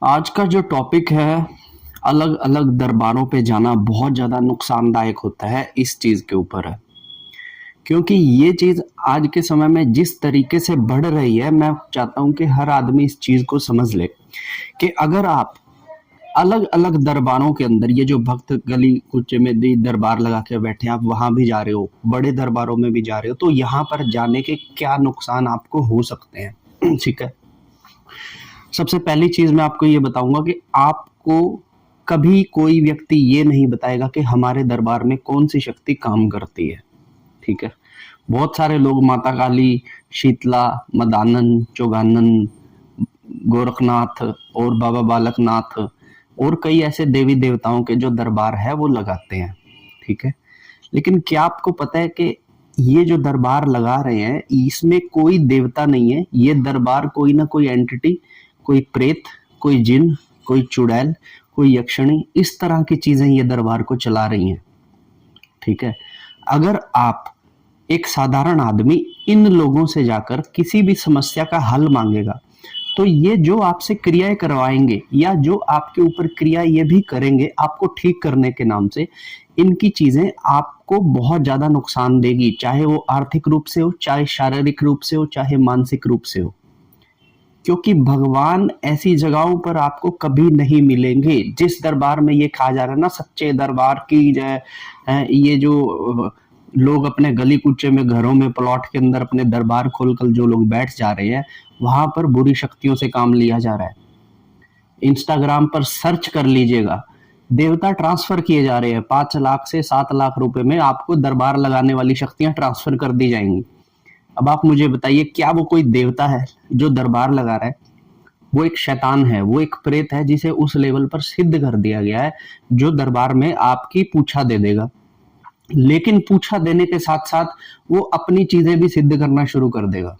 आज का जो टॉपिक है, अलग अलग दरबारों पे जाना बहुत ज़्यादा नुकसानदायक होता है, इस चीज़ के ऊपर है। क्योंकि ये चीज़ आज के समय में जिस तरीके से बढ़ रही है, मैं चाहता हूँ कि हर आदमी इस चीज़ को समझ ले कि अगर आप अलग अलग दरबारों के अंदर, ये जो भक्त गली कुचे में भी दरबार लगा के बैठे हैं, आप वहां भी जा रहे हो, बड़े दरबारों में भी जा रहे हो, तो यहाँ पर जाने के क्या नुकसान आपको हो सकते हैं। ठीक है। सबसे पहली चीज मैं आपको ये बताऊंगा कि आपको कभी कोई व्यक्ति ये नहीं बताएगा कि हमारे दरबार में कौन सी शक्ति काम करती है। ठीक है। बहुत सारे लोग माता काली, शीतला, मदानन, चौगानन, गोरखनाथ और बाबा बालकनाथ और कई ऐसे देवी देवताओं के जो दरबार है वो लगाते हैं। ठीक है। लेकिन क्या आपको पता है कि ये जो दरबार लगा रहे हैं इसमें कोई देवता नहीं है। ये दरबार कोई ना कोई एंटिटी, कोई प्रेत, कोई जिन, कोई चुड़ैल, कोई यक्षिणी, इस तरह की चीजें ये दरबार को चला रही हैं। ठीक है। अगर आप एक साधारण आदमी इन लोगों से जाकर किसी भी समस्या का हल मांगेगा तो ये जो आपसे क्रियाएं करवाएंगे या जो आपके ऊपर क्रिया ये भी करेंगे आपको ठीक करने के नाम से, इनकी चीजें आपको बहुत ज्यादा नुकसान देगी, चाहे वो आर्थिक रूप से हो, चाहे शारीरिक रूप से हो, चाहे मानसिक रूप से हो। क्योंकि भगवान ऐसी जगहों पर आपको कभी नहीं मिलेंगे। जिस दरबार में ये कहा जा रहा है ना, सच्चे दरबार की जय, ये जो लोग अपने गली कूचे में, घरों में, प्लॉट के अंदर अपने दरबार खोलकर जो लोग बैठ जा रहे हैं, वहां पर बुरी शक्तियों से काम लिया जा रहा है। इंस्टाग्राम पर सर्च कर लीजिएगा, देवता ट्रांसफर किए जा रहे हैं। 5 लाख से 7 लाख रुपए में आपको दरबार लगाने वाली शक्तियां ट्रांसफर कर दी जाएंगी। अब आप मुझे बताइए, क्या वो कोई देवता है जो दरबार लगा रहा है? वो एक शैतान है, वो एक प्रेत है जिसे उस लेवल पर सिद्ध कर दिया गया है, जो दरबार में आपकी पूछा दे देगा। लेकिन पूछा देने के साथ साथ वो अपनी चीजें भी सिद्ध करना शुरू कर देगा।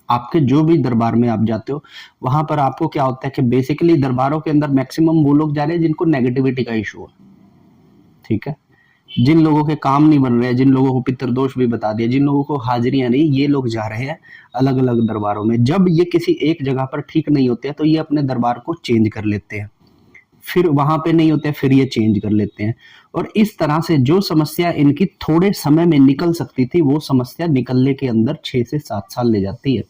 आपके जो भी दरबार में आप जाते हो वहां पर आपको क्या होता है कि बेसिकली दरबारों के अंदर मैक्सिमम वो लोग जा रहे हैं जिनको नेगेटिविटी का इशू है। ठीक है। जिन लोगों के काम नहीं बन रहे हैं, जिन लोगों को पितृदोष भी बता दिया, जिन लोगों को हाजिरियां नहीं, ये लोग जा रहे हैं अलग अलग दरबारों में। जब ये किसी एक जगह पर ठीक नहीं होते हैं तो ये अपने दरबार को चेंज कर लेते हैं, फिर वहां पे नहीं होते, फिर ये चेंज कर लेते हैं। और इस तरह से जो समस्या इनकी थोड़े समय में निकल सकती थी, वो समस्या निकलने के अंदर 6 से 7 साल ले जाती है।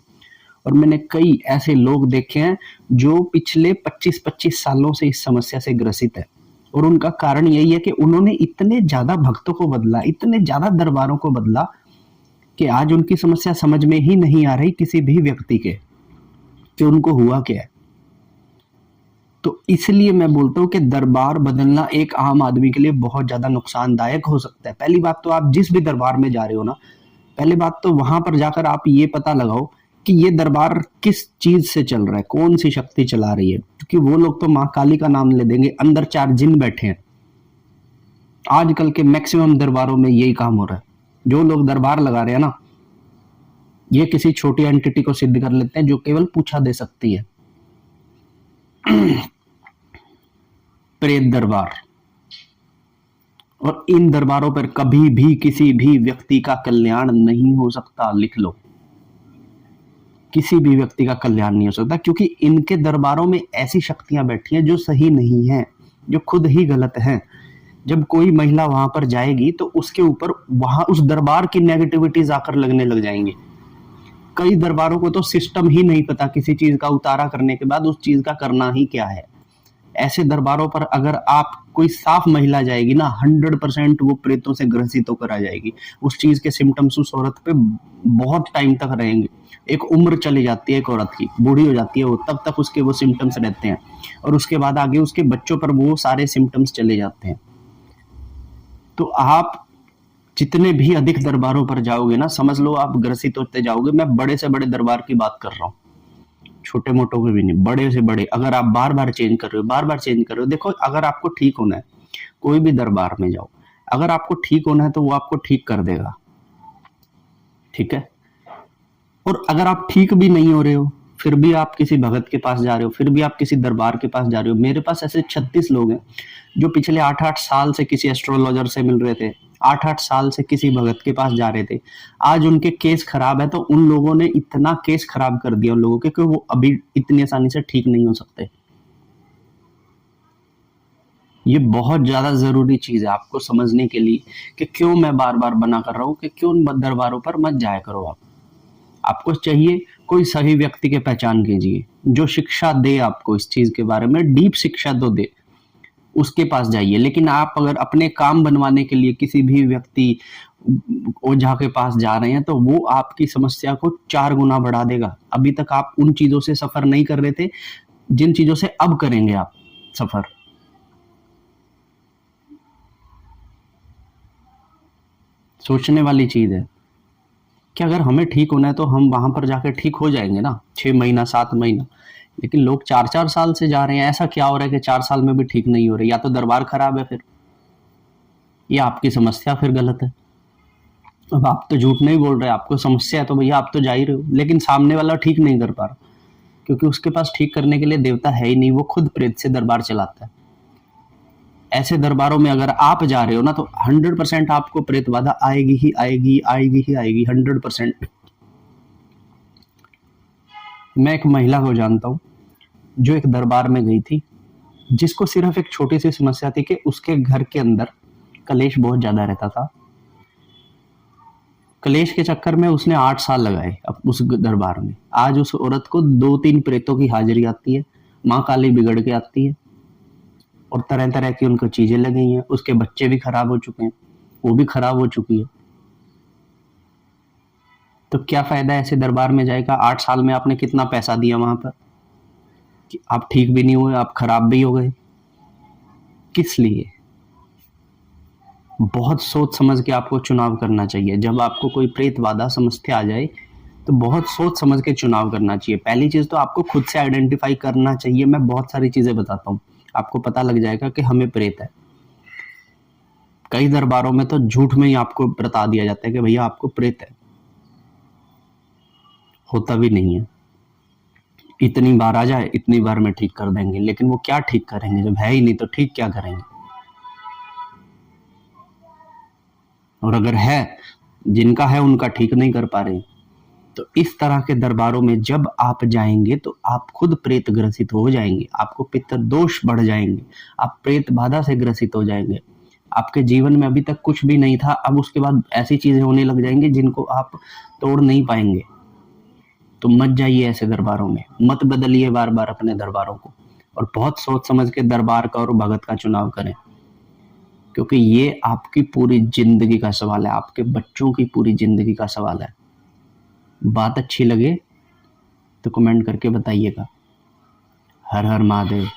और मैंने कई ऐसे लोग देखे हैं जो पिछले 25-25 सालों से इस समस्या से ग्रसित है। और उनका कारण यही है कि उन्होंने इतने ज्यादा भक्तों को बदला, इतने ज्यादा दरबारों को बदला कि आज उनकी समस्या समझ में ही नहीं आ रही किसी भी व्यक्ति के कि उनको हुआ क्या है। तो इसलिए मैं बोलता हूँ कि दरबार बदलना एक आम आदमी के लिए बहुत ज्यादा नुकसानदायक हो सकता है। पहली बात तो आप जिस भी दरबार में जा रहे हो ना, पहली बात तो वहां पर जाकर आप ये पता लगाओ कि ये दरबार किस चीज से चल रहा है, कौन सी शक्ति चला रही है। क्योंकि वो लोग तो माँ काली का नाम ले देंगे, अंदर 4 जिन बैठे हैं। आजकल के मैक्सिमम दरबारों में यही काम हो रहा है। जो लोग दरबार लगा रहे हैं ना, ये किसी छोटी एंटिटी को सिद्ध कर लेते हैं जो केवल पूछा दे सकती है। प्रेत दरबार। और इन दरबारों पर कभी भी किसी भी व्यक्ति का कल्याण नहीं हो सकता, लिख लो। किसी भी व्यक्ति का कल्याण नहीं हो सकता, क्योंकि इनके दरबारों में ऐसी शक्तियां बैठी हैं जो सही नहीं है, जो खुद ही गलत हैं। जब कोई महिला वहां पर जाएगी तो उसके ऊपर वहां उस दरबार की नेगेटिविटीज आकर लगने लग जाएंगी। कई दरबारों को तो सिस्टम ही नहीं पता किसी चीज का उतारा करने के बाद उस चीज का करना ही क्या है। ऐसे दरबारों पर अगर आप कोई साफ महिला जाएगी ना, 100% वो प्रेतों से ग्रसित होकर आ जाएगी। उस चीज के सिम्टम्स उस औरत पे बहुत टाइम तक रहेंगे। एक उम्र चली जाती है एक औरत की, बूढ़ी हो जाती है वो, तब तक उसके वो सिम्टम्स रहते हैं। और उसके बाद आगे उसके बच्चों पर वो सारे सिम्टम्स चले जाते हैं। तो आप जितने भी अधिक दरबारों पर जाओगे ना, समझ लो आप ग्रसित होते जाओगे। मैं बड़े से बड़े दरबार की बात कर रहा हूँ, छोटे मोटों के भी नहीं, बड़े से बड़े। अगर आप बार बार चेंज कर रहे हो, बार बार चेंज कर रहे हो, देखो अगर आपको ठीक होना है, कोई भी दरबार में जाओ, अगर आपको ठीक होना है तो वो आपको ठीक कर देगा। ठीक है। और अगर आप ठीक भी नहीं हो रहे हो, फिर भी आप किसी भगत के पास जा रहे हो, फिर भी आप किसी दरबार के पास जा रहे हो। मेरे पास ऐसे 36 लोग हैं जो पिछले 8-8 साल से किसी एस्ट्रोलॉजर से मिल रहे थे, 8-8 साल से किसी भगत के पास जा रहे थे, आज उनके केस खराब है तो उन लोगों ने इतना केस खराब कर दिया उन लोगों के कि वो अभी इतनी आसानी से ठीक नहीं हो सकते। ये बहुत ज्यादा जरूरी चीज है आपको समझने के लिए कि क्यों मैं बार बार बना कर रहा हूं कि क्यों उन दरबारों पर मत जाया करो आप। आपको चाहिए कोई सही व्यक्ति की पहचान कीजिए जो शिक्षा दे आपको इस चीज के बारे में, डीप शिक्षा तो दे, उसके पास जाइए। लेकिन आप अगर अपने काम बनवाने के लिए किसी भी व्यक्ति ओझा के पास जा रहे हैं तो वो आपकी समस्या को 4 गुना बढ़ा देगा। अभी तक आप उन चीजों से सफर नहीं कर रहे थे जिन चीजों से अब करेंगे आप सफर। सोचने वाली चीज है कि अगर हमें ठीक होना है तो हम वहां पर जाकर ठीक हो जाएंगे ना, 6 महीना 7 महीना। लेकिन लोग 4-4 साल से जा रहे हैं, ऐसा क्या हो रहा है कि 4 साल में भी ठीक नहीं हो रहे? या तो दरबार खराब है फिर, या आपकी समस्या फिर गलत है। अब आप तो झूठ नहीं बोल रहे, आपको समस्या है तो भैया आप तो जा ही रहे हो, लेकिन सामने वाला ठीक नहीं कर पा रहा क्योंकि उसके पास ठीक करने के लिए देवता है ही नहीं, वो खुद प्रेत से दरबार चलाता है। ऐसे दरबारों में अगर आप जा रहे हो ना तो 100% आपको प्रेत बाधा आएगी ही आएगी, आएगी ही आएगी, 100%। मैं एक महिला को जानता हूं जो एक दरबार में गई थी, जिसको सिर्फ एक छोटी सी समस्या थी कि उसके घर के अंदर कलेश बहुत ज्यादा रहता था। कलेश के चक्कर में उसने 8 साल लगाए अब उस दरबार में। आज उस औरत को 2-3 प्रेतों की हाजिरी आती है, माँ काली बिगड़ के आती है और तरह तरह की उनको चीजें लगी हैं। उसके बच्चे भी खराब हो चुके हैं, वो भी खराब हो चुकी है। तो क्या फायदा ऐसे दरबार में जाएगा? 8 साल में आपने कितना पैसा दिया वहां पर कि आप ठीक भी नहीं हुए, आप खराब भी हो गए। किस लिए? बहुत सोच समझ के आपको चुनाव करना चाहिए। जब आपको कोई प्रेत बाधा समस्या आ जाए तो बहुत सोच समझ के चुनाव करना चाहिए। पहली चीज तो आपको खुद से आइडेंटिफाई करना चाहिए। मैं बहुत सारी चीजें बताता हूँ, आपको पता लग जाएगा कि हमें प्रेत है। कई दरबारों में तो झूठ में ही आपको बता दिया जाता है कि भैया आपको प्रेत है, होता भी नहीं है। इतनी बार आ जाए, इतनी बार में ठीक कर देंगे, लेकिन वो क्या ठीक करेंगे जब है ही नहीं, तो ठीक क्या करेंगे? और अगर है, जिनका है उनका ठीक नहीं कर पा रहे। तो इस तरह के दरबारों में जब आप जाएंगे तो आप खुद प्रेत ग्रसित हो जाएंगे, आपको पितृ दोष बढ़ जाएंगे, आप प्रेत बाधा से ग्रसित हो जाएंगे। आपके जीवन में अभी तक कुछ भी नहीं था, अब उसके बाद ऐसी चीजें होने लग जाएंगी जिनको आप तोड़ नहीं पाएंगे। तो मत जाइए ऐसे दरबारों में, मत बदलिए बार बार अपने दरबारों को, और बहुत सोच समझ के दरबार का और भगत का चुनाव करें, क्योंकि ये आपकी पूरी जिंदगी का सवाल है, आपके बच्चों की पूरी जिंदगी का सवाल है। बात अच्छी लगे तो कमेंट करके बताइएगा। हर हर महादेव।